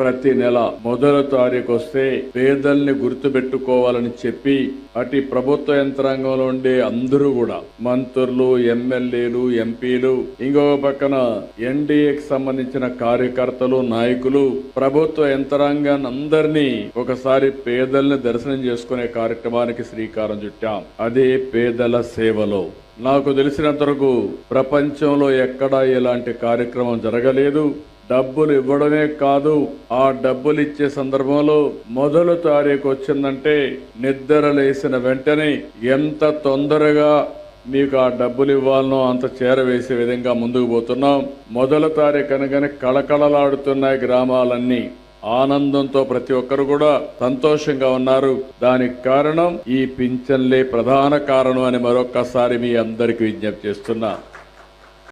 ప్రతి నెల మొదటి తారీఖు వస్తే పేదల్ని గుర్తుపెట్టుకోవాలని చెప్పి అటు ప్రభుత్వ యంత్రాంగంలో ఉండే అందరూ కూడా మంత్రులు, ఎమ్మెల్యేలు, ఎంపీలు, ఇంకొక పక్కన ఎన్డీఏకి సంబంధించిన కార్యకర్తలు, నాయకులు, ప్రభుత్వ యంత్రాంగాన్ని అందరినీ ఒకసారి పేదల్ని దర్శనం చేసుకునే కార్యక్రమానికి శ్రీకారం చుట్టాం. అదే పేదల సేవలో. నాకు తెలిసినంత వరకు ప్రపంచంలో ఎక్కడా ఇలాంటి కార్యక్రమం జరగలేదు. డబ్బులు ఇవ్వడమే కాదు, ఆ డబ్బులు ఇచ్చే సందర్భంలో మొదటి తారీఖు వచ్చిందంటే నిద్ర లేసిన వెంటనే ఎంత తొందరగా మీకు ఆ డబ్బులు ఇవ్వాలనో అంత చేరవేసే విధంగా ముందుకు పోతున్నాం. మొదటి తారీఖు అనగానే కళకళలాడుతున్నాయి గ్రామాలన్నీ. ఆనందంతో ప్రతి ఒక్కరు కూడా సంతోషంగా ఉన్నారు. దానికి కారణం ఈ పింఛన్లే ప్రధాన కారణం అని మరొక్కసారి మీ అందరికీ విజ్ఞప్తి చేస్తున్నా.